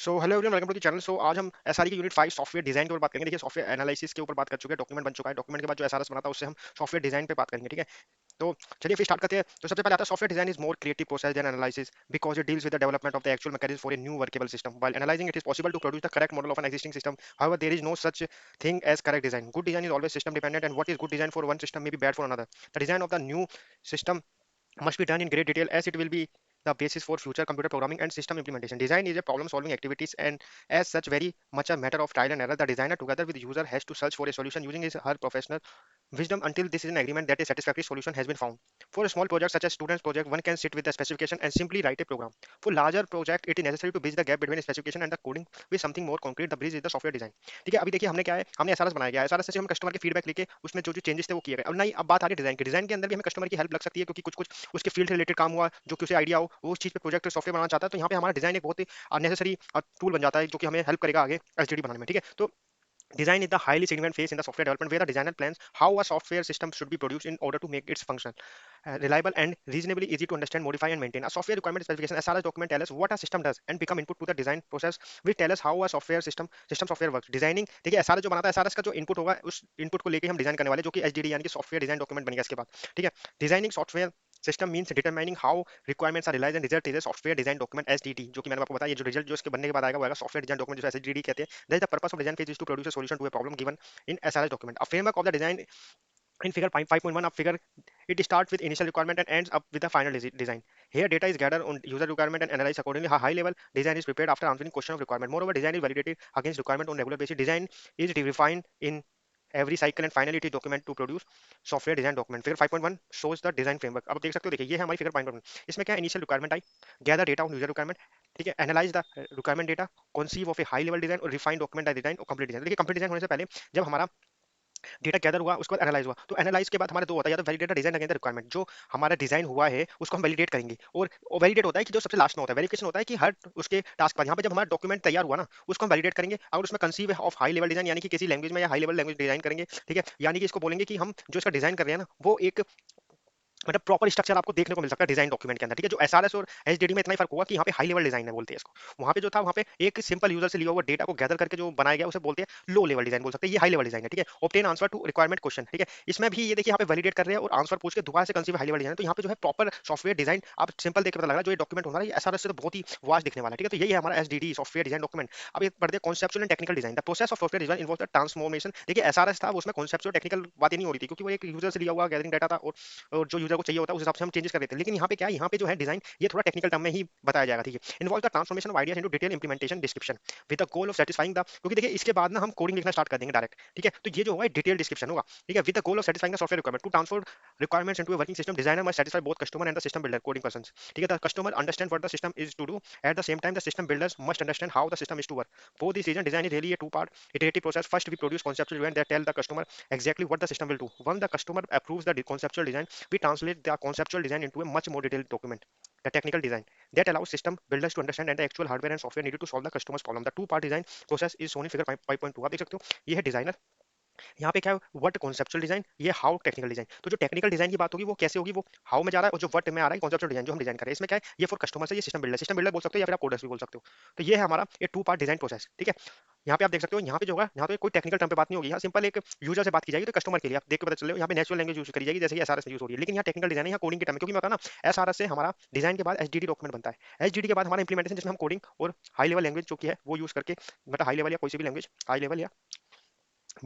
So hello everyone, welcome to the channel. आज हम SRE की यूनिट 5 सॉफ्टवेयर डिजाइन के ऊपर बात करेंगे। देखिए, सॉफ्टवेयर एनालिसिस के ऊपर बात कर चुके हैं, डॉक्यूमेंट बन चुका है। डॉक्यूमेंट के बाद जो एसआरएस बना था उससे हम सॉफ्टवेयर डिजाइन पे बात करेंगे, ठीक है। तो चलिए फिर स्टार्ट करते हैं। तो सबसे पहले आता है software design is more creative process than analysis because it deals with the development of the actual mechanism for a new workable system. While analysing it is possible to produce the correct model of an existing system, however there is no such thing as correct design. Good design is always system dependent and what is good design for one system may be bad for another. The design of the new system must be done in great detail as it will be the basis for future computer programming and system implementation. Design is a problem solving activities and as such very much a matter of trial and error. The designer together with the user has to search for a solution using his her professional wisdom until this is an agreement that a satisfactory solution has been found. For a small project such as students project, one can sit with the specification and simply write a program. For larger project, it is necessary to bridge the gap between specification and the coding with something more concrete. The bridge is the software design. ठीक है, अभी देखिए हमने क्या है, हमने SRS बनाया गया है। एसआरएस से हम कस्टमर के फीडबैक लेके उसमें जो जो चेंजेस थे वो किए गए। अब नहीं, अब बात आ रही है डिजाइन की। डिजाइन के अंदर भी हमें कस्टमर की हेल्प लग सकती है, क्योंकि कुछ कुछ उसके फील्ड से रिलेटेड काम हुआ जो कि उसे आइडिया हो, वो उस चीज पे प्रोजेक्ट सॉफ्टवेयर बनाना चाहता है, तो यहाँ पे हमारा डिजाइन एक बहुत ही नेसेसरी टूल बन जाता है जो कि हमें हेल्प करेगा आगे एसडीडी बनाने में, ठीक है। तो design is the highly significant phase in the software development where the designer plans how a software system should be produced in order to make its function reliable and reasonably easy to understand, modify, and maintain. A software requirement specification (SRS) document tells us what a system does and become input to the design process, which tell us how a system software works. Designing देखिए SRS जो बनाता है, SRS का जो input होगा उस input को लेके हम डिजाइन करने वाले, जो कि एसडीडी यानी कि सॉफ्टवेयर डिजाइन डॉक्यूमेंट बनेगा इसके बाद, ठीक है। Designing software system means determining how requirements are realised and result is software design document SDD, जो कि मैंने आपको बताया, ये जो रिजल्ट जो इसके बनने के बाद आएगा वो आएगा सॉफ्टवेयर डिजाइन डॉक्यूमेंट, जो एसडीडी कहते हैं। That is the purpose of design phase is to produce a solution to a problem given in SRS document. A framework of the design in figure 5.1 of figure, it starts with initial requirement and ends up with the final design. Here data is gathered on user requirement and analyzed accordingly. A high level design is prepared after answering question of requirement. Moreover, design is validated against requirement on regular basis. Design is refined in every cycle and finally it is document to produce software design document. Figure 5.1 shows the design framework. अब आप देख सकते हो, देखिए ये है हमारी figure 5.1। इसमें क्या initial requirement I, gather data on user requirement, ठीक है, analyse the requirement data, conceive of A high level design और रिफाइन डॉक्यूमेंट डिजाइन और कंप्लीट डिजाइन। देखिए कंप्लीट डिजाइन होने से पहले जब हमारा डेटा गैदर हुआ उसके बाद एनालाइज हुआ, तो एनालाइज के बाद हमारे दो होता है, या तो validate design against the requirement, जो हमारा डिजाइन हुआ है उसको हम वैलिडेट करेंगे, और वैलिडेट होता है कि जो सबसे लास्ट में होता है, वेरिफिकेशन होता है कि हर उसके टास्क पर, यहाँ पे जब हमारा डॉक्यूमेंट तैयार हुआ ना उसको हम वैलिडेट करेंगे, और उसमें conceive of high level design यानी कि किसी लैंग्वेज में या हाई लेवल लैंग्वेज डिजाइन करेंगे, ठीक है। यानी कि इसको बोलेंगे कि हम जो इसका डिजाइन कर रहे हैं ना वो एक मतलब प्रॉपर स्ट्रक्चर आपको देखने को मिल सकता है डिजाइन डॉक्यूमेंट के अंदर, ठीक है। जो एसआरएस और एचडीडी में इतना ही फर्क होगा कि यहाँ पे हाई लेवल डिजाइन है बोलते हैं इसको, वहाँ पे जो था वहाँ पे एक सिंपल यूजर से लिया हुआ डेटा को गैदर करके जो बनाया गया उसे बोलते हैं लो लेवल डिजाइन बोल सकते हैं, ये हाई लेवल डिजाइन है, ठीक है। Obtain answer to requirement question, ठीक है। इसमें भी ये देखिए यहाँ पे वैलिडेट कर रहे हैं और आंसर पूछ के दोबारा से कंसीव हाई लेवल डिजाइन, तो यहाँ पे जो है प्रॉपर सॉफ्टवेयर डिजाइन आप सिंपल देख के पता लग रहा है जो ये डॉक्यूमेंट होना है ये एसआरएस से तो बहुत ही वास्ट दिखने वाला है, ठीक है। तो यही है हमारा एसडीडी सॉफ्टवेयर डिजाइन डॉक्यूमेंट। अब ये पढ़ते हैं conceptual and technical design. The process of software design involve the transformation. देखिए एसआरएस था उसमें कॉन्सेप्चुअल टेक्निकल बातें नहीं हो रही थी, क्योंकि वो एक यूजर से लिया हुआ गैदरिंग डाटा था, और जो यूजर को चाहिए होता है उस हिसाब से हम चेंजेस कर देते हैं। लेकिन यहाँ पे क्या है, यहाँ पे जो है डिजाइन ये थोड़ा टेक्निकल टर्म में ही बताया जाएगा, ठीक है। Involve the transformation of ideas into detail implementation description with the goal of satisfying the, क्योंकि देखिए इसके बाद ना हम कोडिंग लिखना स्टार्ट कर देंगे डायरेक्ट, ठीक है। तो ये जो होगा डिटेल डिस्क्रिप्शन होगा, ठीक है, with the goal of satisfying the software requirement to transfer requirements into a working system. Designer must satisfy both customer and the system builder coding persons, ठीक है। The customer understand what the system is to do, at the same time the system builders must understand how the system is to work. For this reason design is really a two part iterative process. First we produce conceptual design that tell the customer exactly what the system will do. Once the customer approves the conceptual design, we translate the conceptual design into a much more detailed document, the technical design, that allows system builders to understand and the actual hardware and software needed to solve the customer's problem. The two part design process is shown in figure 5.2। आप देख सकते हो ये है designer, यहाँ पे क्या है व्हाट कॉन्सेप्चुअल डिजाइन, ये हाउ टेक्निकल डिजाइन। तो जो टेक्निकल डिजाइन की बात होगी वो कैसे होगी, वो हाउ में जा रहा है, और जो व्हाट में आ रहा है कॉन्सेप्चुअल डिजाइन जो हम डिजाइन कर रहे हैं, इसमें क्या है ये फॉर कस्टमर से, ये सिस्टम बिल्डर बोल सकते हो या फिर आप कोडर्स भी बोल सकते हो। तो ये है हमारा ये टू पार्ट डिजाइन प्रोसेस, ठीक है। यहाँ पे आप देख सकते हो, यहाँ पे जो होगा यहाँ तो कोई टेक्निकल टर्म पे बात नहीं होगी, यहाँ सिंपल एक यूजर से बात की जाएगी, तो कस्टमर के लिए आप देख के पता चले यहाँ पे नेचुरल लैंग्वेज यूज करी जाएगी जैसे कि एसआरएस में यूज हो रही है। लेकिन यहाँ टेक्निकल डिजाइन है, यहाँ कोडिंग के टर्म है, क्योंकि मैं बता ना एसआरएस से हमारा डिजाइन के बाद एचडीडी डॉक्यूमेंट बनता है, एचडीडी के बाद हमारा इंप्लीमेंटेशन जिसमें हम कोडिंग और हाई लेवल लैंग्वेज जो की है वो यूज करके, मतलब हाई लेवल या कोई सी भी लैंग्वेज, हाई लेवल या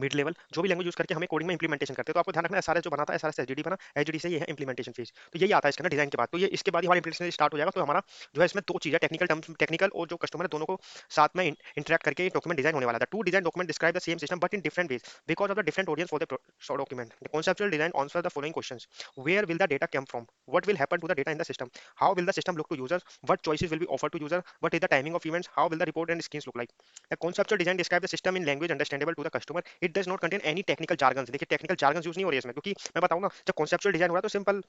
मिड लेवल जो भी लैंग्वेज यूज करके हमें कोडिंग में इंप्लीमेंटेशन करते हैं। तो आपको ध्यान रखना है एसआरएस जो बनाता है एसआरएस एचडीडी बना, एचडीडी से ये है इंप्लीमेंटेशन फेज। तो यही आता है इसका ना डिजाइन के बाद, तो ये इसके बाद ही हमारा इंप्लीमेंटेशन स्टार्ट हो जाएगा। तो हमारा जो है इसमें दो चीजें टेक्निकल टर्म्स, टेक्निकल और जो कस्टमर है दोनों को साथ में इंटरेक्ट करके डॉक्यूमेंट डिजाइन होने वाला था। To design document describe the same system but in different ways because of the different audience for the document. The conceptual design answer the following questions: where will the data come from, what will happen to the data in the system, how will the system look to users, what choices will be offered to user, what is the timing of events, how will the report and screens look like. A conceptual design describes the system in language understandable to the customer. It does not contain any technical jargons। देखिए technical jargons use नहीं हो रही है इसमें, क्योंकि मैं बताऊं ना जब conceptual design हो रहा है तो सिंपल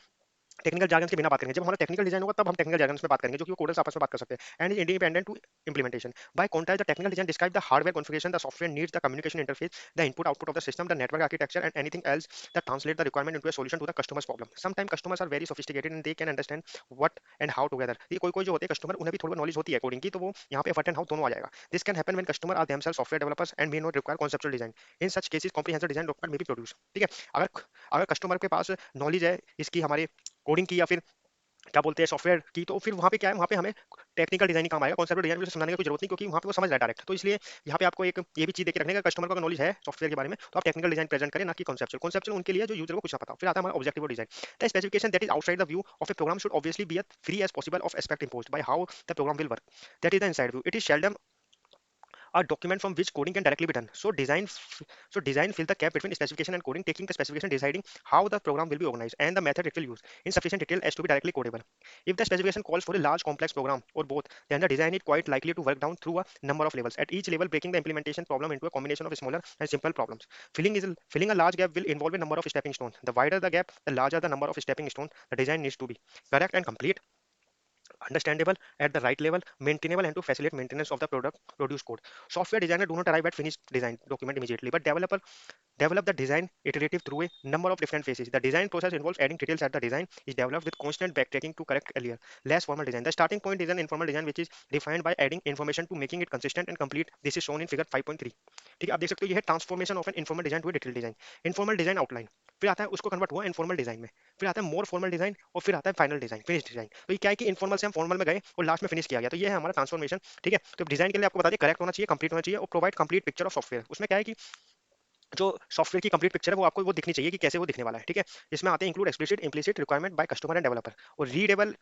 टेक्निकल जार्गन्स के बिना बात करेंगे। जब हमारा टेक्निकल डिजाइन होगा तब हम टेक्निकल जार्गन्स में बात करेंगे, जो कि वो कोडर्स आपस में बात कर सकते हैं, and is independent to implementation. By contrast, the technical design describes the hardware configuration, the software needs, the communication interface, the input output of the system, the network architecture, and anything else that translate the requirement into a solution to the customer's problem. Sometimes customers are very sophisticated and they can understand what and how together. ये कोई कोई जो होते हैं customer, उन्हें भी थोड़ी knowledge होती है कोडिंग की, तो वो यहाँ पे what and how दोनों आ जाएगा. This can happen when customer are themselves software developers and may not require conceptual design. In such cases, comprehensive design document may be produced. ठीक है, अगर अगर कस्टमर के पास नॉलेज है इसकी, हमारे कोडिंग की या फिर क्या बोलते हैं सॉफ्टवेयर की, तो फिर वहाँ पे क्या है, वहाँ पे हमें टेक्निकल डिजाइन ही काम आएगा, कॉन्सेप्ट डिजाइन में उसे समझाने की कोई जरूरत नहीं, क्योंकि वहाँ पे वो समझ रहा है डायरेक्ट। तो इसलिए यहाँ पे आपको एक ये भी चीज देख के रखने का, कस्टमर को अगर नॉलेज है सॉफ्टवेयर के बारे में तो आप टेक्निकल डिजाइन प्रेजेंट करें, ना कि कॉन्सेप्चुअल। कॉन्सेप्चुअल उनके लिए जो यूजर को कुछ ना पता हो। फिर आता है हमारा objective design. The specification that is outside the view of a program should obviously be as free as possible of aspect imposed by how the program will work. That is the inside view. It is seldom a document from which coding can directly be done. So design fill the gap between specification and coding, taking the specification, deciding how the program will be organized, and the method it will use in sufficient detail as to be directly codable. If the specification calls for a large complex program or both, then the design is quite likely to work down through a number of levels. At each level, breaking the implementation problem into a combination of smaller and simple problems. Filling a large gap will involve a number of stepping stones. The wider the gap, the larger the number of stepping stones. The design needs to be correct and complete, understandable at the right level, maintainable, and to facilitate maintenance of the product produce code. Software designer do not arrive at finished design document immediately, but develop the design iterative through a number of different phases. The design process involves adding details as the design is developed with constant backtracking to correct earlier, less formal design. The starting point is an informal design which is defined by adding information to making it consistent and complete. This is shown in figure 5.3. ठीक है, आप देख सकते हो ये है transformation of an informal design to detail design. Informal design outline, फिर आता है उसको कन्वर्ट हुआ इन्फॉर्मल डिजाइन में, फिर आता है मोर फॉर्मल डिजाइन, और फिर आता है फाइनल डिजाइन, फिनिश डिजाइन. तो ये क्या है कि इन्फॉर्मल से हम फॉर्मल में गए और लास्ट में फिनिश किया गया. तो ये है हमारा ट्रांसफॉर्मेशन. ठीक है, तो डिजाइन के लिए आपको बता दिया करेक्ट होना चाहिए, कंप्लीट होना चाहिए, और provide complete picture of software. उसमें क्या है कि जो सॉफ्टवेयर की कंप्लीट पिक्चर है वो आपको वो दिखनी चाहिए कि कैसे वो दिखने वाला है. ठीक है, इसमें आते हैं include explicit implicit requirement by customer end developer, और रीडेबल,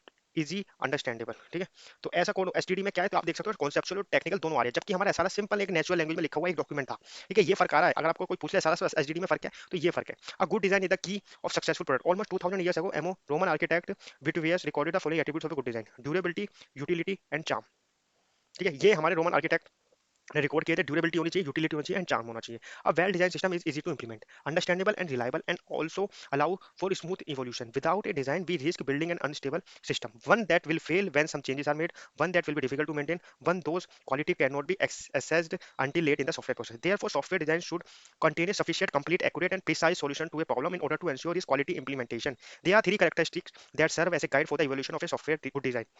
इजी, अंडरस्टैंडेबल. ठीक है, तो ऐसा कोड एसटीडी में क्या है, तो आप देख सकते हो कॉन्सेप्चुअल और टेक्निकल दोनों आ रहे हैं, जबकि हमारा सारा सिंपल एक नेचुरल लैंग्वेज में लिखा हुआ एक डॉक्यूमेंट था. ठीक है, ये फर्क आ रहा है. अगर आपको कोई पूछ ले सारा एसटीडी में फर्क है, तो ये फर्क है. A good design is the key of successful product. Almost 2000 years ago, एमओ Roman architect Vitruvius recorded the following attributes of a good design: durability, utility and charm. ठीक है, ये हमारे रोमन आर्किटेक्ट ने रिकॉर्ड किए थे. ड्यूरेबिलिटी होनी चाहिए, यूटिलिटी होनी चाहिए, एंड चार्म होना चाहिए. A well design system is easy to implement, understandable and reliable, and also allow for smooth evolution. Without a design we risk building an unstable system, one that will fail when some changes are made, one that will be difficult to maintain, one those quality cannot be assessed until late in the software process. Therefore, software design should contain a sufficient, complete, accurate, and precise solution to a problem in order to ensure its quality implementation. There are three characteristics that serve as a guide for the evolution of a software good design.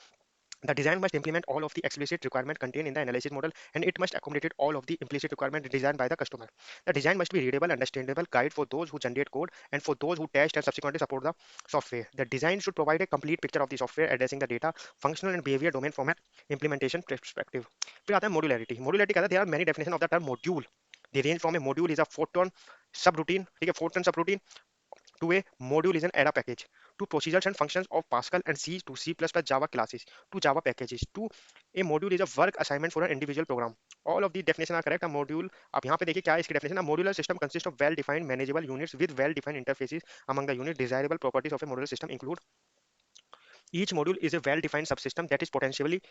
The design must implement all of the explicit requirement contained in the analysis model, and it must accommodate all of the implicit requirement designed by the customer. The design must be readable, understandable, guide for those who generate code and for those who test and subsequently support the software. The design should provide a complete picture of the software, addressing the data, functional and behavior domain from an implementation perspective. फिर आता है modularity. Modularity कहता है there are many definitions of the term module. The range from a module is a Fortran subroutine, ठीक है, Fortran subroutine, to a module is an ADA package, to procedures and functions of Pascal and C to C++ Java classes, to Java packages, to a module is a work assignment for an individual program. All of the definition are correct. A module, आप यहाँ पे देखिए क्या है इसकी definition. A modular system consists of well-defined manageable units with well-defined interfaces among the unit. Desirable properties of a modular system include: each module is a well-defined subsystem that is potentially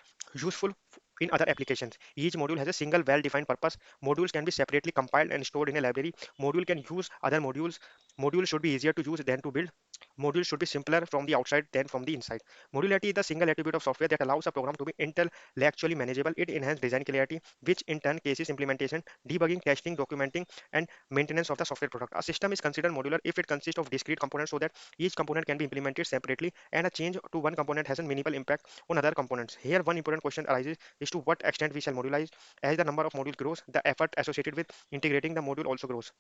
useful in other applications. Each module has a single well-defined purpose. Modules can be separately compiled and stored in a library. Module can use other modules. Modules should be easier to use than to build. Modules should be simpler from the outside than from the inside. Modularity is the single attribute of software that allows a program to be intellectually manageable. It enhances design clarity, which in turn cases implementation, debugging, testing, documenting, and maintenance of the software product. A system is considered modular if it consists of discrete components so that each component can be implemented separately, and a change to one component has a minimal impact on other components. Here, one important question arises is to what extent we shall modularize. As the number of modules grows, the effort associated with integrating the module also grows.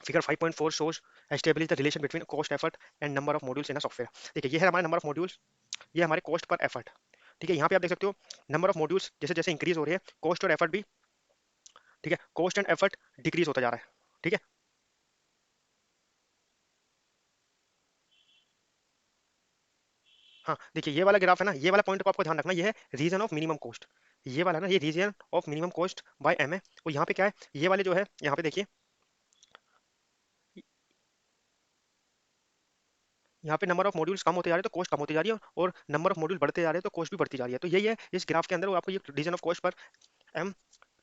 Figure 5.4 shows establish the relation between cost effort and number of modules in a software. ठीक है, ये है हमारा number of modules, ये हमारे cost per effort. ठीक है, यहाँ पे आप देख सकते हो नंबर ऑफ मॉड्यूल्स जैसे जैसे इंक्रीज हो रही है, कॉस्ट और एफर्ट भी, ठीक है, कॉस्ट एंड एफर्ट डिक्रीज होता जा रहा है. ठीक है, हाँ देखिए ये वाला ग्राफ है ना, ये वाला पॉइंट को आपको ध्यान रखना, ये है रीजन ऑफ मिनिमम कॉस्ट. ये वाला ना, ये region of minimum cost by M है. और यहाँ पे क्या है, ये वाले जो है यहाँ पे देखिए, यहाँ पे नंबर ऑफ मॉड्यूल्स कम होते जा रहे हैं तो कॉस्ट कम होती जा रही है, और नंबर ऑफ मॉड्यूल बढ़ते जा रहे हैं तो कॉस्ट भी बढ़ती जा रही है. तो यही है इस ग्राफ के अंदर, वो आपको ये रीजन ऑफ कॉस्ट पर एम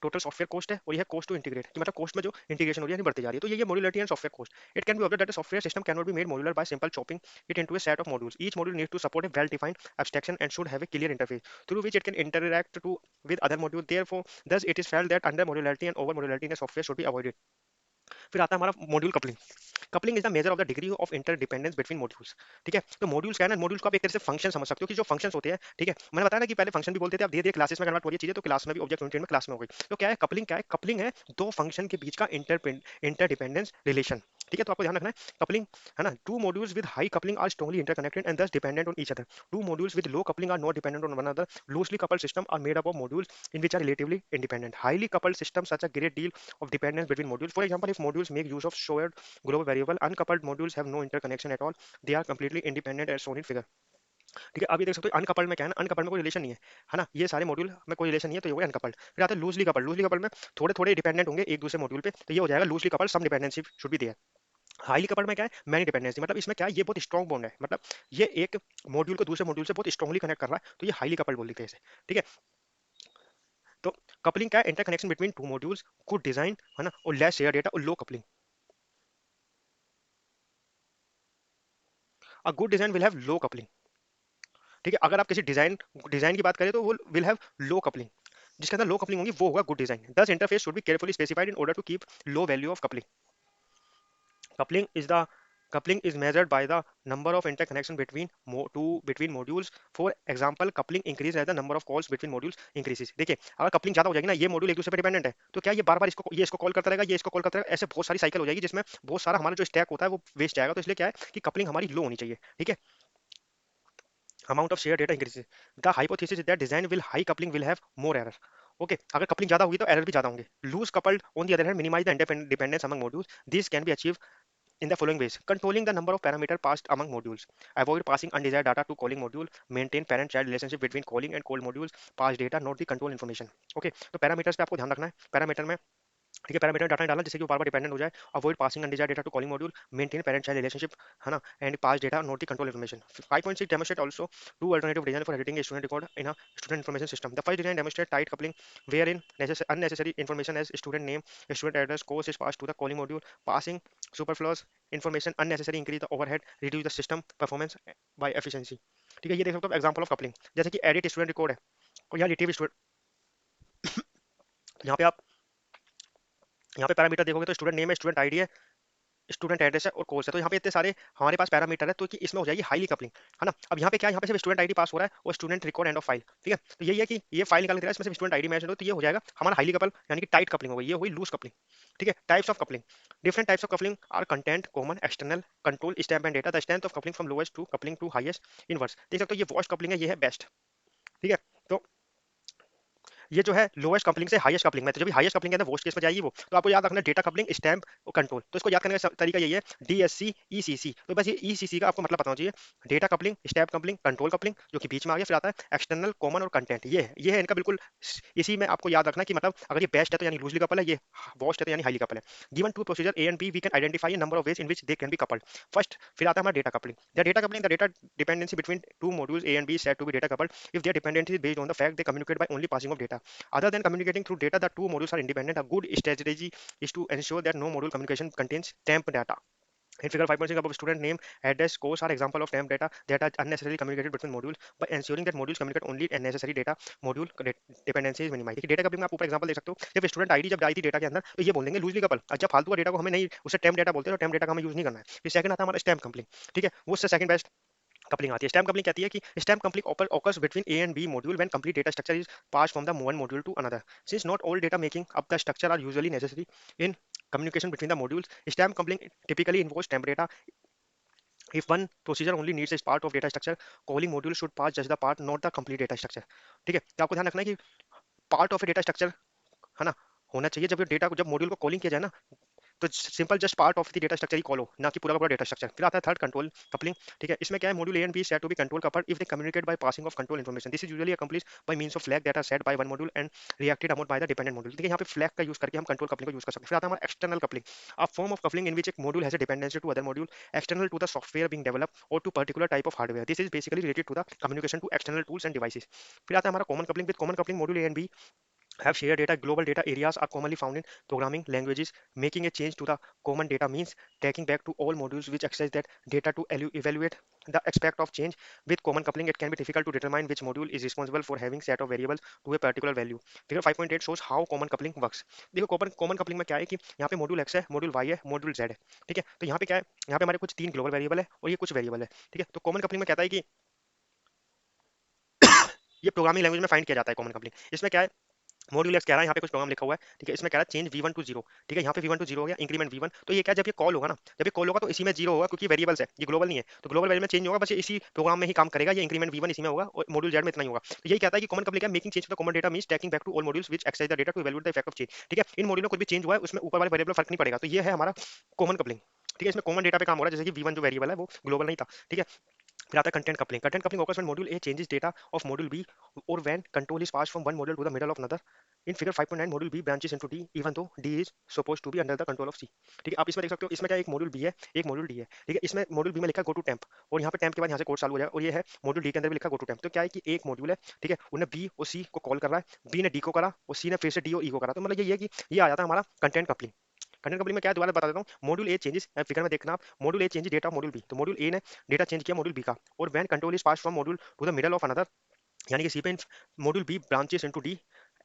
टोटल सॉफ्टवेयर कॉस्ट है, और ये है कॉस्ट टू इंटीग्रेट, कि मतलब कॉस्ट में जो इंटीग्रेशन हो रही है बढ़ती जा रही है। तो ये modularity and software cost. It can be observed that a software system can not be made modular bye simple chopping it into a set of modules. Each module needs to support a well-defined abstraction and should have a clear interface through which it can interact with other modules. Therefore, thus it is felt that under modularity and over modularity in a software should be avoided. फिर आता है हमारा module coupling. Coupling is the measure of the degree of interdependence between modules. ठीक है, तो modules क्या है ना, मॉड्यूल्स को आप एक तरह से फंक्शन समझ सकते हो, कि जो फंक्शंस होते हैं, ठीक है, मैंने बताया ना कि पहले फंक्शन भी बोलते थे, अब धीरे धीरे क्लासेस में कन्वर्ट हो रही है चीजें, तो क्लास में भी ऑब्जेक्ट ओरिएंटेड में क्लास में हो गई। तो क्या है कपलिंग, क्या है कपलिंग है दो फंक्शन के बीच का इंटरडिपेंडेंस रिलेशन। ठीक है, तो आपको ध्यान रखना है कपलिंग, है ना, two modules with high coupling are strongly interconnected and thus dependent on each other. Two modules with low coupling are not dependent on one another. Loosely coupled systems are made up of modules in which are relatively independent. Highly coupled systems such a great deal of dependence between modules. For example, if modules make use of shared global variable, uncoupled modules have no interconnection at all. They are completely independent as shown in figure. ठीक है, अभी देख सकते हो uncoupled में क्या है ना, अनकपल्ड में कोई रिलेशन नहीं है ना, ये सारे मॉड्यूल में कोई रिलेशन नहीं है, तो ये हो गया अनकपल्ड। फिर आता है लूजली कपल्ड। लूजली कपल्ड में थोड़े थोड़े डिपेंडेंट होंगे एक दूसरे मॉड्यूल पे, तो ये हो जाएगा loosely coupled, some dependency should be there. Highly coupled में क्या है, मैनी डिपेंडेंसी, मतलब इसमें क्या है, ये बहुत स्ट्रॉन्ग बॉन्ड है, मतलब ये एक मॉड्यूल को दूसरे मॉड्यूल से बहुत स्ट्रांगली कनेक्ट कर रहा है, तो ये हाईली कपल्ड बोल देते हैं इसे। ठीक है, तो कपलिंग क्या है, interconnection between two modules, good design, है ना, और लेस शेयर डेटा, और low coupling. A good design will have low coupling. ठीक है, अगर आप किसी डिजाइन डिजाइन की बात करें तो वो विल हैव लो कपलिंग, जिसके अंदर लो कपलिंग होगी वो होगा good design. Thus interface should be carefully specified in order to keep low value of coupling. Coupling is the coupling is measured by the number of interconnection between modules. For example, coupling increases as the number of calls between modules increases. देखिए, अगर coupling ज्यादा हो जाएगी ना, ये module एक दूसरे पे डिपेंडेंट है, तो क्या ये बार बार इसको कॉल करता रहेगा, ये इसको कॉल करता रहेगा, ऐसे बहुत सारी साइकिल हो जाएगी, जिसमें बहुत सारा हमारा जो स्टैक होता है वो वेस्ट जाएगा। तो इसलिए क्या है कि कपलिंग हमारी लो होनी चाहिए। ठीक है, amount of shared data increases. The hypothesis is that design will high coupling will have more error. Okay, अगर कपलिंग ज्यादा होगी तो एरर भी ज्यादा होंगे। Loose coupled on the other hand minimize the dependence among modules. This can be achieve in the following ways: controlling the number of parameters passed among modules, avoid passing undesired data to calling module, maintain parent child relationship between calling and call modules, pass data not the control information. Okay, तो parameters पे आपको ध्यान रखना है, parameter में, ठीक है, parameter data डालना जिससे कि वो बार बार डिपेंडेंट हो जाए। Avoid passing undesired data to calling module, maintain parent child relationship, है ना, and pass data not the control information. 5.6 demonstrate also two alternative design for editing a student record in a student information system. The first design demonstrate tight coupling where in unnecessary information as student name, student address, course is passed to the calling module. Passing superfluous information unnecessary increase the overhead, reduce the system performance by efficiency. ठीक है, ये देख सकते हो example of coupling, जैसे कि edit student record है, और यहाँ रिट्रीव स्टूडेंट, यहाँ पे आप यहाँ पे पैरामीटर देखोगे तो स्टूडेंट नेम है, स्टूडेंट आईडी है, स्टूडेंट एड्रेस है, और कोर्स है। तो यहाँ पे इतने सारे हमारे पास पैरामीटर है, तो कि इसमें हो जाएगी हाईली कपलिंग, है ना। अब यहाँ पे क्या है, यहाँ पे सिर्फ स्टूडेंट आईडी पास हो रहा है और student record end of file. ठीक है, तो यही है कि ये फाइल निकाल के दे रहा है, इसमें सिर्फ स्टूडेंट आईडी मैच हो, तो ये हो जाएगा हमारा हाईली कपल, यानी कि टाइट कपलिंग हो गई, ये हुई लूज कपलिंग। ठीक है, types of coupling. Different types of coupling are content common external control stamp and data. The strength of coupling from lowest to coupling to highest inverse. देख सकते हो ये वॉस्ट कपलिंग है, ये है बेस्ट। ठीक है, तो ये जो है लोएस्ट कपलिंग से हाईएस्ट कपलिंग में, तो जब हाईएस्ट कपलिंग के अंदर वोस्ट केस में जाएगी वो, तो आपको याद रखना डेटा कपलिंग स्टैम्प और कंट्रोल। तो इसको याद करने का तरीका यही है, डीएससी ईसीसी। तो बस ये ईसीसी का आपको मतलब पता होना चाहिए, data coupling, stamp coupling, control coupling जो कि बीच में आ गया, फिर आता है एक्सटर्नल, कॉमन और कंटेंट। ये है इनका बिल्कुल, इसी में आपको याद रखना कि मतलब अगर ये बेस्ट है तो यानी लूजली कपल है, ये वोस्ट है तो यानी हाईली कपल है। Given two procedure A and B we can identify number of ways in which they can be coupled. First, फिर आता है हमारा data coupling. The data dependency between two modules A and B said to be data coupled if their dependency is based on the fact they communicate by only passing of data. Other than communicating through data, the two modules are independent. A good strategy is to ensure that no module communication contains temp data. In figure 5.6 above, student name, address, course are example of temp data that are unnecessarily communicated between modules. By ensuring that modules communicate only and necessary data, module dependency is minimized. देखिए data coupling में आप ऊपर example देख सकते हो, जब student ID जब आई थी डेटा के अंदर, तो ये बोल देंगे लूजली कपल। जब फालतू का डेटा को हमें नहीं, उसे टेम्प डेटा बोलते हैं, तो टेम्प डेटा का हमें यूज नहीं करना है। फिर सेकंड आता है हमारा स्टैम्प कपलिंग। ठीक है, वो उससे सेकंड बेस्ट कपलिंग आती है। स्टैम्प कपलिंग कहती है कि stamp coupling occurs between A and B module when complete data structure is passed from the one module to another. Since not all data making up the structure are usually necessary in communication between the modules, stamp coupling typically involves stamp data. If one procedure only needs a part of data structure, calling module should pass just the part, not the complete data structure. ठीक है, तो आपको ध्यान रखना है कि part of A data structure, है ना, होना चाहिए जब डेटा को, जब मॉड्यूल को कॉलिंग किया जाए ना, तो simple just part of the data structure he call हो, ना कि पूरा का पूरा डेटा स्ट्रक्चर। फिर आता है थर्ड कंट्रोल कपलिंग। ठीक है, इसमें क्या है, module A and B set to be control coupled if they communicate by passing of control information. This is usually accomplished by means of flag that are set by one module and reacted upon by the dependent module. देखिए यहाँ पे flag का use करके हम control coupling को use कर सकते हैं। फिर आता है हमारा external coupling, a form of coupling in which एक module has a dependency to other module external to the software being developed और to particular type of hardware. This is basically related to the communication to external tools and devices. फिर आता है हमारा common coupling. With common coupling module A and B have shared data. Global data areas are commonly found in programming languages. Making a change to the common data means taking back to all modules which access that data to evaluate the aspect of change. With common coupling, it can be difficult to determine which module is responsible for having set of variables to a particular value. Figure 5.8 shows how common coupling works. देखो common coupling में क्या है कि यहाँ पे module x है, module Y है, module Z है, ठीक है। तो यहाँ पे क्या है, यहाँ पे हमारे कुछ तीन ग्लोबल वेरिएबल है और ये कुछ वेरिएबल है, ठीक है। तो कॉमन कपलिंग में कहता है कि ये प्रोग्रामिंग लैंग्वेज में फाइंड किया जाता है कॉमन कपलिंग। इसमें क्या है, मॉड्यूल एक्स कह रहा है, यहाँ पे कुछ प्रोग्राम लिखा हुआ है, ठीक है। इसमें कह रहा है change V one to zero, ठीक है। यहाँ पे वी वन टू जीरो हो गया, इंक्रीमेंट वी वन। तो ये क्या, जब ये कॉल होगा ना, जब ये कॉल होगा तो इसी में जीरो होगा क्योंकि वेरिएबल्स है, ये ग्लोबल नहीं है। तो ग्लोबल वेरिएबल में चेंज होगा, बस ये इसी प्रोग्राम में ही काम करेगा। ये इंक्रीमेंट वी वन इसी में होगा और मॉड्यूल जेड में इतना ही होगा। तो यही कहता है कि कॉमन कपलिंग है, making change to the common data means taking back to all modules which exercise the data to evaluate the effect of change, ठीक है। इन मॉड्यूल में कुछ भी चेंज हुआ है उसमें ऊपर वाले वेरिएबल फर्क नहीं पड़ेगा। तो ये है हमारा कॉमन कपलिंग, ठीक है। इसमें कॉमन डेटा पे काम हो रहा है, जैसे कि वी वन जो वेरिएबल है वो ग्लोबल नहीं था, ठीक है। फिर आता है content coupling. Content coupling occurs when module A changes data of module B or when control is passed from one module to the middle of another. In figure 5.9 module B branches into D even though D is supposed to be under the control of C, ठीक है। आप इसमें देख सकते हो, इसमें क्या है, एक मॉड्यूल B है, एक मॉड्यूल D है, ठीक है। इसमें मॉड्यूल B में लिखा है गो टू टेम्प और यहाँ पे टेम्प के बाद यहाँ से कोड चालू हो जाएगा, और ये है मॉड्यूल D के अंदर भी लिखा है गो टू टेम्प। तो क्या है कि एक मॉड्यूल है, ठीक है, उन्हें B और C को कॉल कर रहा है, B ने D को करा और C ने फिर से D और E को करा। तो मतलब ये है कि ये आ जाता है हमारा कंटेंट कपलिंग। कंटेंट कपलिंग में क्या है, दोबारा बता देता हूँ। मॉड्यूल ए चेंजेस, फिगर में देखना आप, module A change data of module B. तो मॉड्यूल ए ने डेटा चेंज किया मॉड्यूल बी का, और when control is pass from module to the middle of another, यानी कि सी पे module B branches into D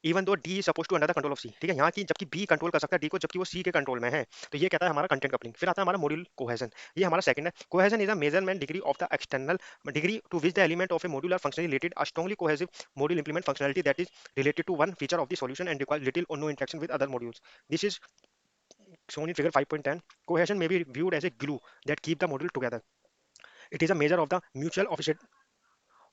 even though D suppose to under the control of C, ठीक है। यहाँ की जबकि बी कंट्रोल कर सकता है डी को, जबकि वो सी के कंट्रोल में है। तो ये कहता है हमारा कंटेंट कपलिंग। फिर आता है हमारा मॉड्यूल कोहेजन, ये हमारा सेकंड है। Cohesion is a measurement degree of the external degree to which the element of a module are functionally related. A strongly cohesive module implement functionality that is related to one feature of the solution and requires little or no interaction with other modules. This is shown in figure 5.10. Cohesion may be viewed as a glue that keep the module together. It is a measure of the mutual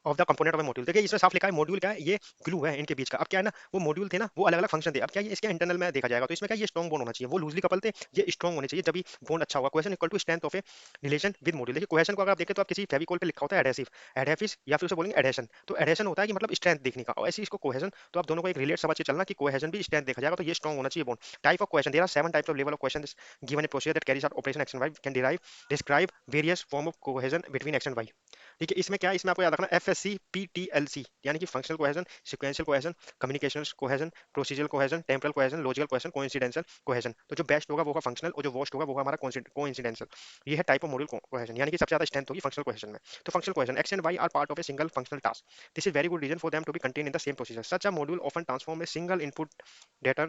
of the component of a module. देखिए इसमें साफ लिखा है module क्या है, ये glue है इनके बीच का। अब क्या है ना, वो मॉड्यूल थे ना, वो अलग अलग फंक्शन थे, अब क्या है इसके इंटरनल में देखा जाएगा। तो इसमें क्या, ये स्ट्रॉन्ग बॉन्ड होना चाहिए, वो लूजली कपल थे, ये स्ट्रॉन्ग होने चाहिए, जब भी बॉन्ड अच्छा होगा। Cohesion equal to strength of a relation with module. देखिए कोहेशन को अगर आप देखें तो आप किसी फेविकोल पे लिखा होता है एडहेसिव, एडहेसिव या फिर उसे बोलेंगे एडहेशन। तो एडहेशन होता है कि मतलब स्ट्रेंथ देखने का, और ऐसे इसको कोहेशन। तो आप दोनों को एक रिलेट समझ के चलना कि कोहेशन भी स्ट्रेंथ देखा जाएगा, तो ये स्ट्रॉन्ग होना चाहिए bond. Type of cohesion, there are 7 types of level of cohesion given a procedure that carries out operation X and Y can derive describe various form of cohesion between X and Y, ठीक है। इसमें क्या है, इसमें आपको याद रखना F S C P T L C, यानी कि functional cohesion, sequential cohesion, communicational cohesion, procedural cohesion, temporal cohesion, logical cohesion, coincidental cohesion. तो जो बेस्ट होगा वो होगा फंक्शनल और जो वर्स्ट होगा वो होगा हमारा कोइंसिडेंशियल। ये है टाइप ऑफ मॉड्यूल कोहेजन, यानी कि सबसे ज्यादा स्ट्रेंथ होगी फंक्शनल कोहेजन में। तो functional cohesion, X and Y are part of a single functional task. This is very good reason for them to be contain in the same procedure. Such a module often transform a single input data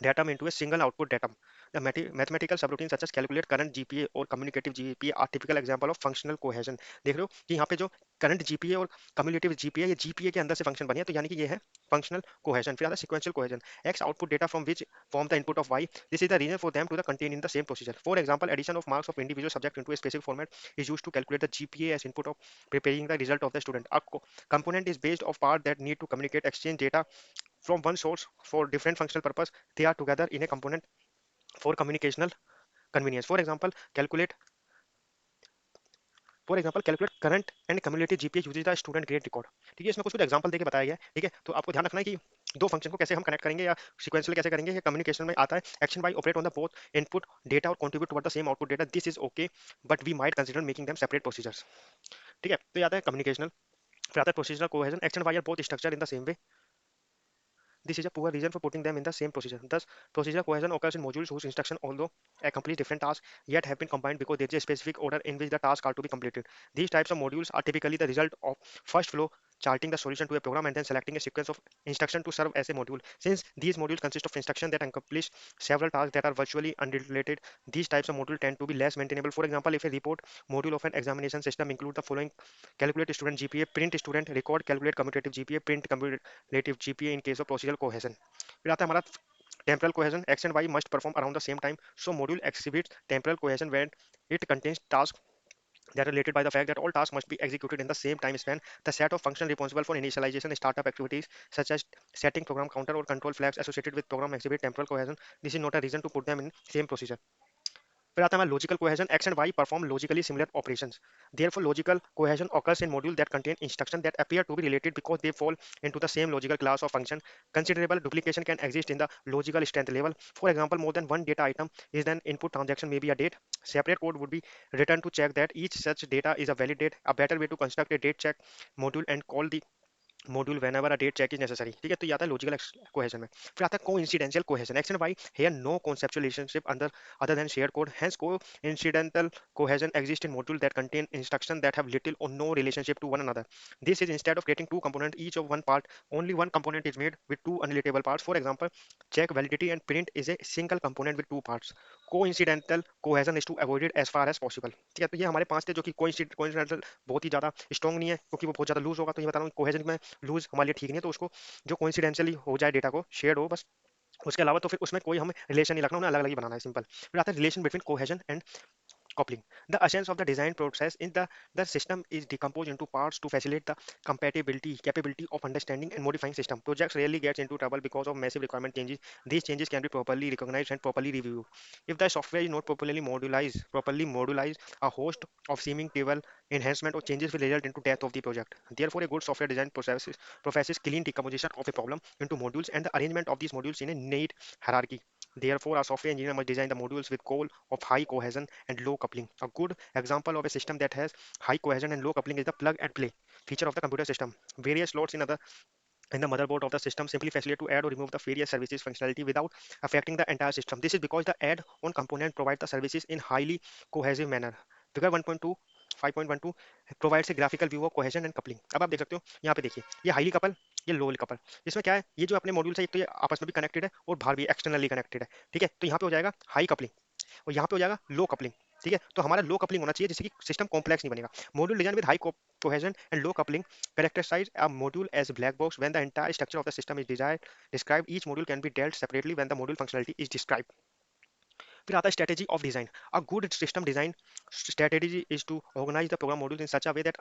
datum into a single output datum. The mathematical subroutines such as calculate current GPA or communicative GPA are typical example of functional cohesion. देख रहे हो कि यहाँ पे जो current GPA और cumulative GPA, ये GPA के अंदर से फंक्शन बनी है, तो यानी कि ये है फंक्शनल कोहेजन। फिर आता है sequential cohesion, X output data from which form the input of Y, this is the reason for them to the contain in the same procedure. For example addition of marks of individual subject into a specific format is used to calculate the GPA as input of preparing the result of the student. A component is based of part that need to communicate exchange data from one source for different functional purpose. They are together in a component for communicational convenience. For example calculate current and cumulative GPA uses the student grade record, ठीक है। इसमें कुछ कुछ example देके बताया गया है, ठीक है। तो आपको ध्यान रखना है कि दो फंक्शन को कैसे हम कनेक्ट करेंगे या सीक्वेंशियल कैसे करेंगे, या कम्युनिकेशन में आता है action by operate on the both input data और contribute toward the same output data, this is okay but we might consider making them separate procedures, ठीक है। तो ये आता है कम्युनिकेशनल। फिर आता है procedural cohesion, action Y are both structure in the same way, this is a poor reason for putting them in the same procedure. Thus, procedural cohesion occurs in modules whose instruction, although accomplish different tasks, yet have been combined because there is a specific order in which the tasks are to be completed. These types of modules are typically the result of first flow charting the solution to a program and then selecting a sequence of instruction to serve as a module. Since these modules consist of instructions that accomplish several tasks that are virtually unrelated, these types of modules tend to be less maintainable. For example, if a report module of an examination system includes the following: calculate student GPA, print student record, calculate commutative GPA, print commutative GPA in case of procedural cohesion. फिर आता है हमारा temporal cohesion, x and y must perform around the same time, so module exhibits temporal cohesion when it contains tasks that are related by the fact that all tasks must be executed in the same time span. The set of functions responsible for initialization startup activities such as setting program counter or control flags associated with program exhibit temporal cohesion. This is not a reason to put them in same procedure. फिर आता है हमारा logical cohesion, X and Y perform logically similar operations, therefore logical cohesion occurs in module that contain instructions that appear to be related because they fall into the same logical class of function. Considerable duplication can exist in the logical strength level. For example, more than one data item is an input transaction, may be a date. Separate code would be written to check that each such data is a valid date. A better way to construct a date check module and call the module whenever a date check is necessary, ठीक है, तो ये आता है logical cohesion में। फिर आता है coincidental cohesion, X and Y here no conceptual relationship under other than shared code, hence coincidental cohesion exists in module that contain instructions that have little or no relationship to one another. This is instead of creating two components each of one part, only one component is made with two unrelatable parts. For example, check validity and print is a single component with two parts. Coincidental cohesion is to avoid it as far as possible, ठीक है। तो ये हमारे पांच थे जो कि coincidental बहुत ही ज्यादा स्ट्रॉन्ग नहीं है क्योंकि वो बहुत ज्यादा लूज होगा, तो ये बता रहा हूँ कोहेजन में लूज हमारे लिए ठीक नहीं है, तो उसको जो कोइंसिडेंशियली हो जाए डेटा को शेयर हो बस, उसके अलावा तो फिर उसमें कोई हमें रिलेशन नहीं रखना, उन्हें अलग अलग ही बनाना है, सिंपल। फिर आता है relation between cohesion and coupling. The essence of the design process in the system is decomposed into parts to facilitate the capability of understanding and modifying system. Projects rarely gets into trouble because of massive requirement changes. These changes can be properly recognized and properly reviewed. If the software is not properly modularized, a host of seeming trivial enhancement or changes will result into death of the project. Therefore, a good software design processes clean decomposition of a problem into modules and the arrangement of these modules in a neat hierarchy. Therefore, a software engineer must design the modules with goal of high cohesion and low coupling. A good example of a system that has high cohesion and low coupling is the plug and play feature of the computer system. Various slots in the motherboard of the system simply facilitate to add or remove the various services functionality without affecting the entire system. This is because the add-on component provides the services in highly cohesive manner. Figure 1.2 5.12 provides a graphical view of cohesion and coupling. अब आप देख सकते हो यहाँ पे देखिए, ये highly couple, ये लोअली कपल। इसमें क्या है, ये जो अपने मॉड्यूल्स है एक तो ये आपस में भी कनेक्टेड है और बाहर भी एक्सटर्नली कनेक्टेड है, ठीक है। तो यहाँ पे हो जाएगा हाई कपलिंग और यहाँ पे हो जाएगा लो कपलिंग, ठीक है। तो हमारा लो कपलिंग होना चाहिए जिससे कि सिस्टम कॉम्प्लेक्स नहीं बनेगा। Module design with high cohesion and low coupling characterize a module as black box when the entire structure of the system is described. Each module can be dealt separately when the module functionality is described. फिर आता है strategy of design. A good system design strategy is to organize the program modules in such a way that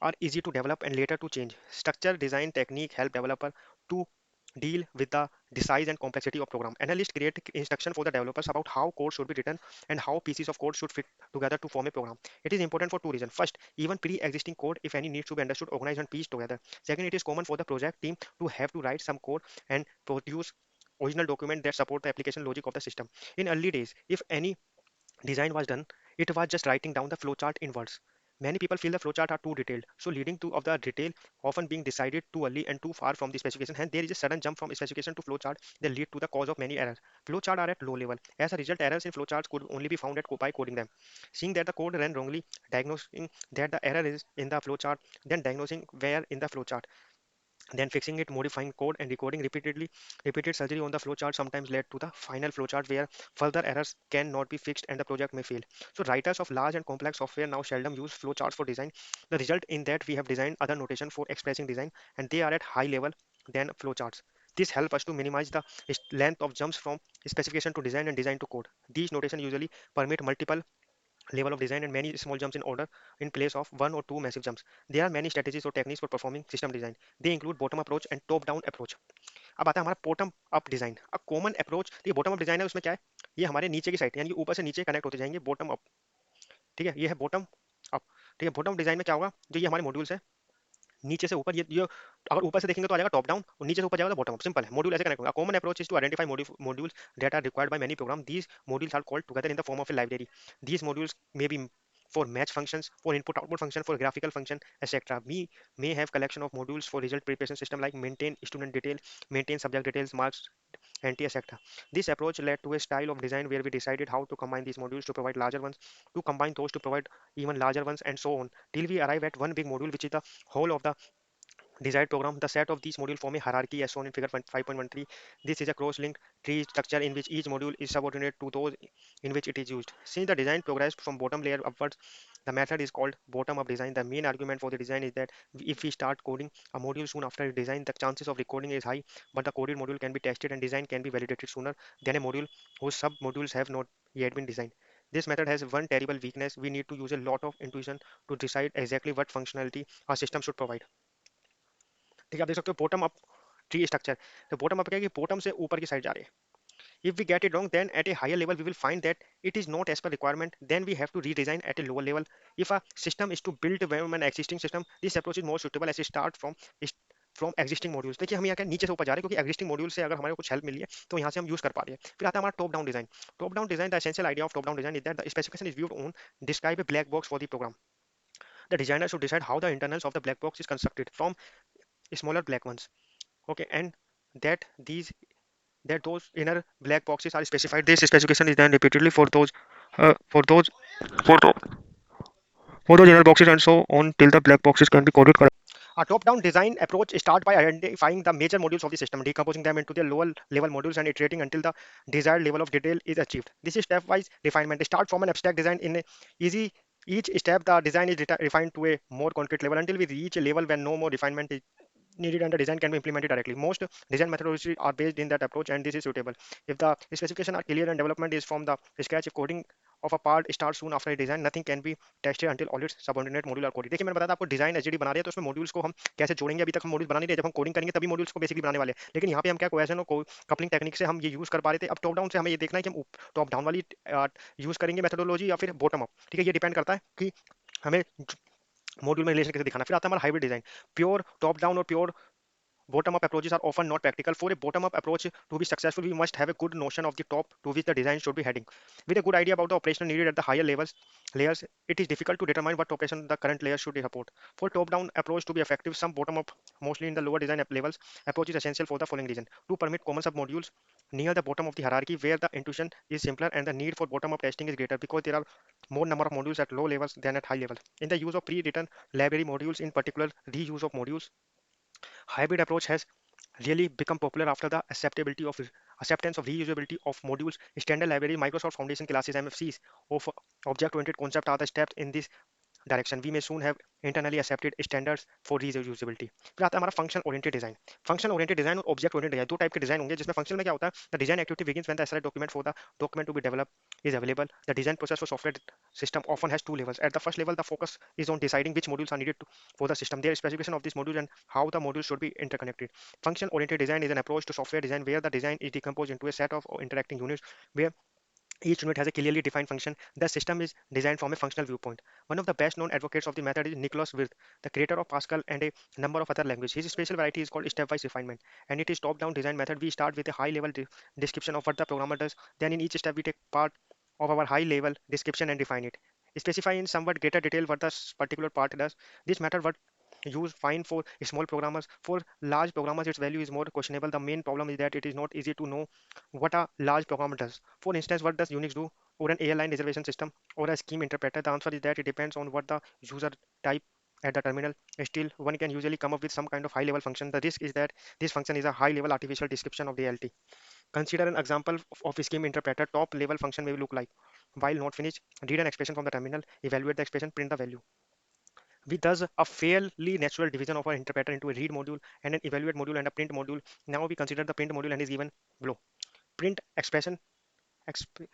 are easy to develop and later to change. Structure design technique help developer to deal with the size and complexity of program. Analysts create instruction for the developers about how code should be written and how pieces of code should fit together to form a program. It is important for two reasons. First, even pre-existing code, if any, needs to be understood, organized, and pieced together. Second, it is common for the project team to have to write some code and produce original document that support the application logic of the system. In early days, if any design was done, it was just writing down the flowchart in words. Many people feel the flowchart are too detailed, so leading to of the detail often being decided too early and too far from the specification. Hence, there is a sudden jump from specification to flowchart that lead to the cause of many errors. Flowchart are at low level. As a result, errors in flowcharts could only be found by coding them. Seeing that the code ran wrongly, diagnosing that the error is in the flowchart, then diagnosing where in the flowchart, then fixing it, modifying code, and recording repeated surgery on the flowchart sometimes led to the final flowchart where further errors cannot be fixed and the project may fail. So writers of large and complex software now seldom use flowcharts for design. The result in that we have designed other notation for expressing design, and they are at high level than flowcharts. This helps us to minimize the length of jumps from specification to design and design to code. These notation usually permit multiple level of design and many small jumps in order in place of one or two massive jumps. There are many strategies or techniques for performing system design. They include bottom approach and top down approach. अब आता है हमारा bottom up design. A common approach, तो ये bottom up design है, उसमें क्या है, ये हमारे नीचे की साइड यानी कि ऊपर से नीचे कनेक्ट होते जाएंगे, बॉटम अप, ठीक है। ये है बॉटम अप, ठीक है। बॉटम डिजाइन में क्या होगा, जो ये हमारे मॉड्यूल्स है नीचे से ऊपर, ये अगर ऊपर से देखेंगे तो आ जाएगा टॉप डाउन और नीचे से ऊपर जाएगा तो बॉटम अप, सिंपल है। मॉड्यूल ऐसे कनेक्ट होगा। Common approach is to identify modules that are required by many program. These modules are called together in the form of a library. These modules may be for match functions, for input output function, for graphical function, etc. We may have collection of modules for result preparation system like maintain student detail, maintain subject details, marks, NT, etc. This approach led to a style of design where we decided how to combine these modules to provide larger ones, to combine those to provide even larger ones, and so on, till we arrive at one big module which is the whole of the desired program. The set of these modules form a hierarchy as shown in figure 5.13. This is a cross-linked tree structure in which each module is subordinate to those in which it is used. Since the design progressed from bottom layer upwards, the method is called bottom-up design. The main argument for the design is that if we start coding a module soon after design, the chances of recording is high, but the coded module can be tested and design can be validated sooner than a module whose sub-modules have not yet been designed. This method has one terrible weakness. We need to use a lot of intuition to decide exactly what functionality our system should provide. ठीक है, आप देख सकते हो bottom up tree structure. तो bottom up क्या है कि बॉटम से ऊपर की साइड जा रहे हैं। If we get it wrong, then at a higher level we will find that it is not as per requirement. Then we have to redesign at a lower level. If a system is to build from an existing system, this approach is more suitable as a start from existing modules। देखिए हम यहाँ क्या नीचे से ऊपर जा रहे हैं क्योंकि existing module से अगर हमारे को कुछ हेल्प मिली है तो यहाँ से हम यूज कर पा रहे हैं। फिर आता है हमारा top down design. Top down design, the essential idea of top down design is that the specification is viewed on describe a black box for the program. The designer should decide how the internals of the black box is constructed. From smaller black ones. Okay, and that these that those inner black boxes are specified. This specification is then repeatedly for those for, for those inner boxes and so on till the black boxes can be coded correctly. A top-down design approach starts by identifying the major modules of the system, decomposing them into their lower level modules and iterating until the desired level of detail is achieved. This is stepwise refinement. Start from an abstract design in a easy each step the design is refined to a more concrete level until we reach a level where no more refinement is needed and the design can be implemented directly. Most design methodologies are based in that approach and this is suitable. If the specification are clear and development is from the scratch, if coding of a part starts soon after a design, nothing can be tested until all its subordinate module are coded. देखिए मैंने बताया था आपको design HDD बना रहे हैं तो उसमें मॉड्यूल्स को हम कैसे जोड़ेंगे, अभी तक हम मॉड्यूल्स बना नहीं रहे, जब हम कोडिंग करेंगे तभी मॉड्यूल्स को बेसिकली बनाने वाले हैं। लेकिन यहाँ पे हम क्या कोहेजन और कपलिंग टेक्निक से हम ये यूज कर पा रहे थे। अब टॉप डाउन से हमें ये देखना है कि हम टॉप डाउन वाली यूज करेंगे मेथोडोलॉजी या फिर बॉटम अप। ठीक है, ये डिपेंड करता है कि हमें मॉड्यूल में रिलेशन कैसे दिखाना। फिर आता है हमारा hybrid design. Pure top down और pure bottom up approaches are often not practical. For a bottom up approach to be successful, we must have a good notion of the top to which the design should be heading. With a good idea about the operation needed at the higher layers, it is difficult to determine what operation the current layer should support. For top down approach to be effective, some bottom up, mostly in the lower design levels, approach is essential for the following reason: to permit common sub modules near the bottom of the hierarchy where the intuition is simpler and the need for bottom up testing is greater because there are more number of modules at low levels than at high levels. In the use of pre-written library modules, in particular reuse of modules, hybrid approach has really become popular after the acceptance of reusability of modules. Standard library, Microsoft Foundation classes, MFCs of object-oriented concept are the steps in this direction. We may soon have internally accepted standards for reusability. फिर आता है हमारा function oriented design. Function oriented design और object oriented design, दो type के design होंगे, जिसमें function में क्या होता है, the design activity begins when the SRI document for the document to be develop is available. The design process for software system often has two levels. At the first level, the focus is on deciding which modules are needed for the system, their specification of these modules, and how the modules should be interconnected. Function oriented design is an approach to software design where the design is decomposed into a set of interacting units where each unit has a clearly defined function. The system is designed from a functional viewpoint. One of the best known advocates of the method is Nicholas Wirth, the creator of Pascal and a number of other languages. His special variety is called stepwise refinement, and it is top-down design method. We start with a high-level description of what the programmer does. Then in each step we take part of our high-level description and define it. Specify in somewhat greater detail what the particular part does. This method what use fine for small programmers. For large programmers, its value is more questionable. The main problem is that it is not easy to know what a large programmer does. For instance, what does Unix do, or an airline reservation system, or a scheme interpreter? The answer is that it depends on what the user type at the terminal. Still, one can usually come up with some kind of high-level function. The risk is that this function is a high-level artificial description of the LT. Consider an example of a scheme interpreter. Top-level function may look like: while not finished, read an expression from the terminal, evaluate the expression, print the value. We thus a fairly natural division of our interpreter into a read module and an evaluate module and a print module. Now we consider the print module and is given below. Print expression, exp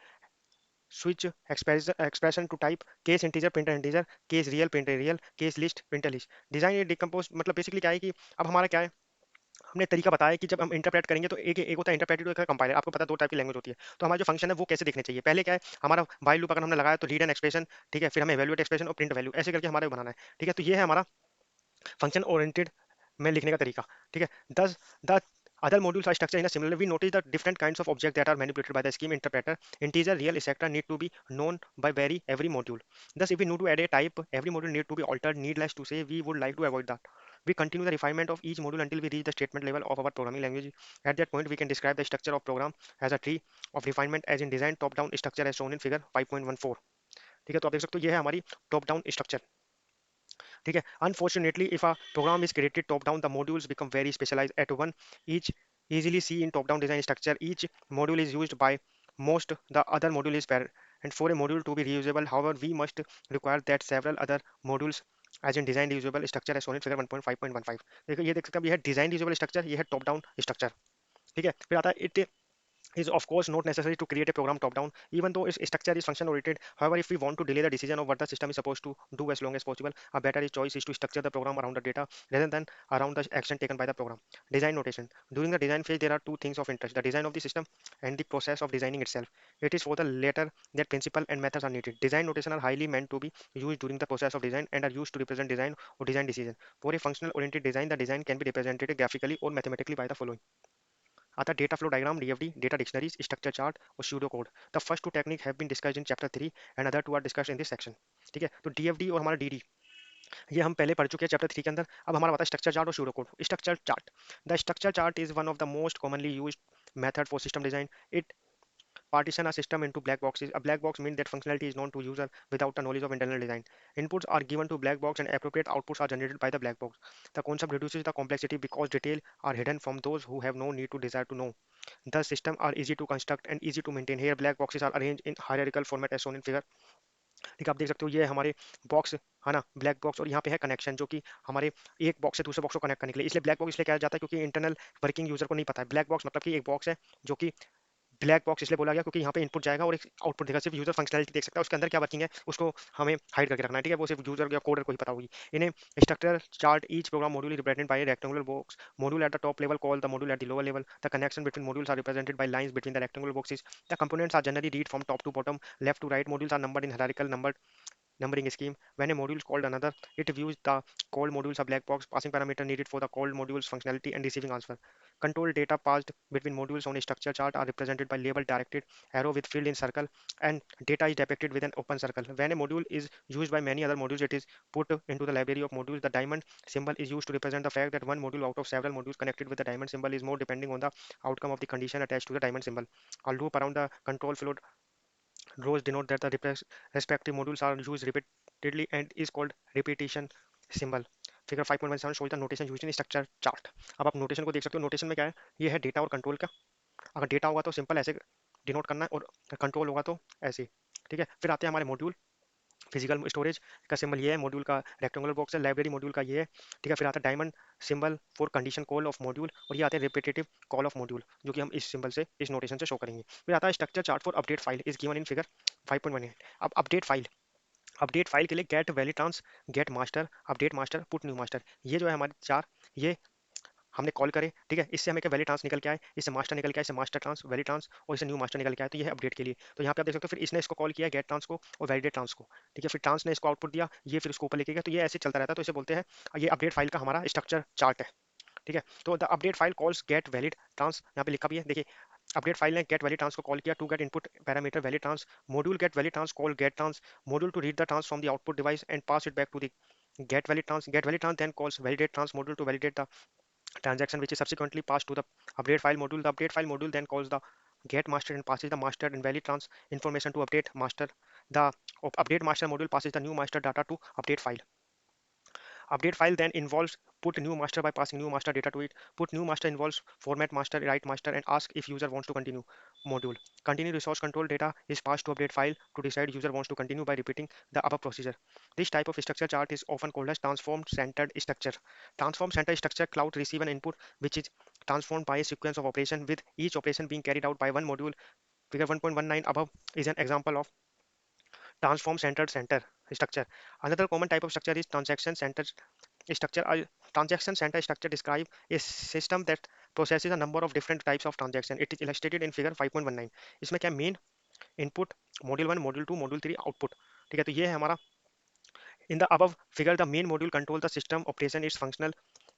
switch expression to type, case integer print integer, case real print real, case list print list. Design ये decompose मतलब basically क्या है कि अब हमारा क्या है, हमने तरीका बताया कि जब हम इंटरप्रेट करेंगे तो एक होता है इंटरप्रेटेड, एक कंपाइलर। आपको पता है दो टाइप की लैंग्वेज होती है। तो हमारा जो फंक्शन है वो कैसे दिखने चाहिए, पहले क्या है हमारा वाइल लूप अगर हमने लगाया तो रीड एन एक्सप्रेशन, ठीक है, फिर हमें एवेल्यूएट एक्सप्रेशन और प्रिंट वैल्यू, ऐसे करके हमारे बनाना है। ठीक है, तो ये है हमारा फंक्शन ओरिएंटेड में लिखने का तरीका। ठीक है, दस the other modules are structured in a similar way. We notice the different kinds of objects that are manipulated by the scheme interpreter. Integer, real, etc. need to be known by every module. Thus, if we need to add a type, every module need to be altered. Needless to say, we would like to avoid that. We continue the refinement of each module until we reach the statement level of our programming language. At that point, we can describe the structure of program as a tree of refinement as in design top-down structure as shown in figure 5.14. ठीक है, तो आप देख सकते हो ये है हमारी टॉप डाउन स्ट्रक्चर। ठीक है, unfortunately if a program is created top down the modules become very specialized at one each easily see in top down design structure. Each module is used by most, the other module is parent, and for a module to be reusable, however, we must require that several other modules as in design reusable structure as shown in figure 1.5.15। देखिए ये देख सकते हैं, ये है design reusable structure, ये है top down structure. ठीक है, फिर आता है it is of course not necessary to create a program top down, even though its structure is function oriented. However, if we want to delay the decision of what the system is supposed to do as long as possible, a better choice is to structure the program around the data rather than around the action taken by the program. Design notation. During the design phase, there are two things of interest: the design of the system and the process of designing itself. It is for the latter that principle and methods are needed. Design notation are highly meant to be used during the process of design and are used to represent design or design decision. For a functional oriented design, the design can be represented graphically or mathematically by the following: आता data flow diagram, DFD, data dictionaries, structure chart और pseudo code. The first two technique have been discussed in chapter 3 and other two are discussed in this section. ठीक है, तो DFD और हमारा DD, ये हम पहले पढ़ चुके हैं चैप्टर 3 के अंदर। अब हमारा होता है स्ट्रक्चर चार्ट और pseudo code. Structure chart, the structure chart is one of the most commonly used method for system design. It partition a system into black boxes. A black box means that functionality is known to user without the knowledge of internal design. Inputs are given to black box and appropriate outputs are generated by the black box. The concept reduces the complexity because details are hidden from those who have no need to desire to know. The system are easy to construct and easy to maintain. Here black boxes are arranged in hierarchical format as shown in figure। ठीक है, आप देख सकते हो ये हमारे box है ना, ब्लैक बॉक्स, और यहाँ पे है कनेक्शन जो कि हमारे एक बॉक्स से दूसरे बॉक्स को कनेक्ट करने के लिए। इसलिए ब्लैक बॉक्स इसलिए कहा जाता है क्योंकि इंटरनल वर्किंग यूजर को नहीं पता है। ब्लैक बॉक्स मतलब कि एक बॉक्स है जो कि ब्लैक बॉक्स इसलिए बोला गया क्योंकि यहाँ पे इनपुट जाएगा और एक आउटपुट देगा। सिर्फ यूजर फंक्शनलिटी देख सकता है, उसके अंदर क्या वर्किंग है उसको हमें हाइड करके रखना है। ठीक है, वो सिर्फ यूजर या कोडर को ही पता होगी। इन्हें structure chart each program module is represented by rectangular box module at the top level call the module at the lower level. The connection between modules are represented by lines between the rectangular boxes. The components are generally read from top to bottom left to right. Modules are numbered in hierarchical numbering scheme. When a module is called another, it views the called modules a black box, passing parameter needed for the called module's functionality and receiving answer. Control data passed between modules on a structure chart are represented by label directed arrow with field in circle, and data is depicted with an open circle. When a module is used by many other modules, it is put into the library of modules. The diamond symbol is used to represent the fact that one module out of several modules connected with the diamond symbol is more depending on the outcome of the condition attached to the diamond symbol. A loop around the control flow rows denote that the respective modules are used repeatedly and is called repetition symbol. Figure 5.17 shows the notation used in structure chart। अब आप notation को देख सकते हो। Notation में क्या है, ये है डेटा और कंट्रोल का। अगर डेटा होगा तो सिंपल ऐसे डिनोट करना है और कंट्रोल होगा तो ऐसे। ठीक है, फिर आते हैं हमारे मॉड्यूल। फिजिकल स्टोरेज का सिंबल ये है, मॉड्यूल का रेक्टेंगुलर बॉक्स है, लाइब्रेरी मॉड्यूल का ये है। ठीक है, फिर आता है diamond symbol for condition call of module, और ये आते हैं रिपीटेटिव कॉल ऑफ मॉड्यूल जो कि हम इस सिंबल से इस नोटेशन से शो करेंगे। फिर आता है structure chart for update file is given in figure 5.18। अब अपडेट फाइल के लिए get valid trans, get master, update master, put new master, ये जो है हमारे चार, ये हमने कॉल करे। ठीक है, इससे हमें क्या वैलिड ट्रांस निकल के आए, इससे मास्टर निकल के आए, इससे मास्टर ट्रांस, वैलिड ट्रांस, और इससे न्यू मास्टर निकल के आए। तो ये है अपडेट के लिए। तो यहाँ पे आप देख सकते हो फिर इसने इसको कॉल किया गेट ट्रांस को और वैलिडेट ट्रांस को। ठीक है, फिर ट्रांस ने इसको आउटपुट दिया, ये फिर उसको ऊपर लेके गया। तो ये ऐसे चलता रहता है। तो इसे बोलते हैं, ये अपडेट फाइल का हमारा स्ट्रक्चर चार्ट है। ठीक है, तो the update file calls get valid trans, यहाँ पे लिखा भी है देखिए। अपडेट फाइल ने गेट वैलिड ट्रांस को कॉल किया to get input parameter valid trans. Module get valid trans call get trans module to read the trans from the output device and pass it back to the get valid trans, get valid trans then calls validate trans module to validate the transaction which is subsequently passed to the update file module. The update file module then calls the get master and passes the master and valid trans information to update master. The update master module passes the new master data to update file. Update file then involves put new master by passing new master data to it. Put new master involves format master, write master, and ask if user wants to continue. Module. Continue resource control data is passed to update file to decide user wants to continue by repeating the above procedure. This type of structure chart is often called as transform centered structure. Transform centered structure cloud receive an input which is transformed by a sequence of operation with each operation being carried out by one module. Figure 1.19 above is an example of transform centered center structure. Another common type of structure is transaction centered structure. A transaction center structure describe a system that processes a number of different types of transaction. It is illustrated in figure 5.19। इसमें क्या main input module 1 module 2 module 3 output. ठीक है, तो ये है हमारा in the above figure the main module control the system operation is functional,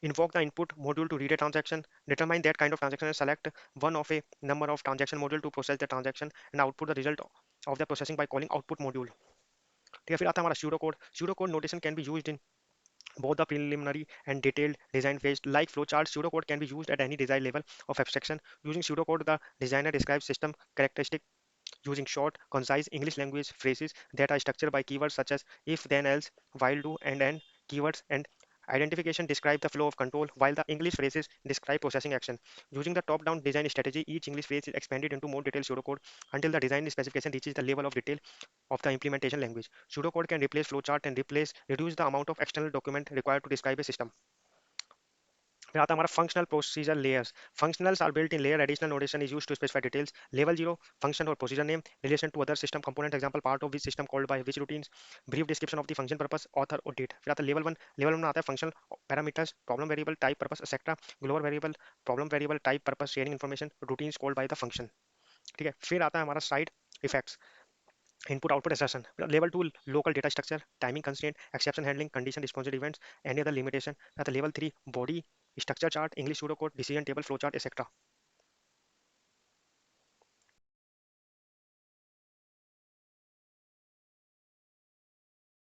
invoke the input module to read a transaction, determine that kind of transaction and select one of a number of transaction module to process the transaction and output the result of the processing by calling output module। ठीक है, फिर आता है हमारा pseudo code। Pseudo code notation can be used in both the preliminary and detailed design phase. Like flowchart, pseudocode can be used at any design level of abstraction. Using pseudocode, the designer describes system characteristics using short, concise English language phrases that are structured by keywords such as if, then, else, while, do, and keywords, and identification describe the flow of control, while the English phrases describe processing action. Using the top-down design strategy, each English phrase is expanded into more detailed pseudocode until the design specification reaches the level of detail of the implementation language. Pseudocode can replace flowchart and reduce the amount of external document required to describe a system। फिर आता है हमारा functional procedure layers. Functionals are built in layer, additional notation is used to specify details. Level 0 function और procedure name, relation to other system component, example part of which system called by which routines, brief description of the function purpose, author और date. फिर आता है level 1 में आता है functional parameters, problem variable, type purpose etcetera, global variable, problem variable, type purpose, sharing information, routines called by the function. ठीक है, फिर आता है हमारा side effects, input output assertion. Level 2 local data structure, timing constraint, exception handling, condition responsive events, any other limitation. At the level 3 body structure chart, English pseudocode, decision table, flowchart, etc.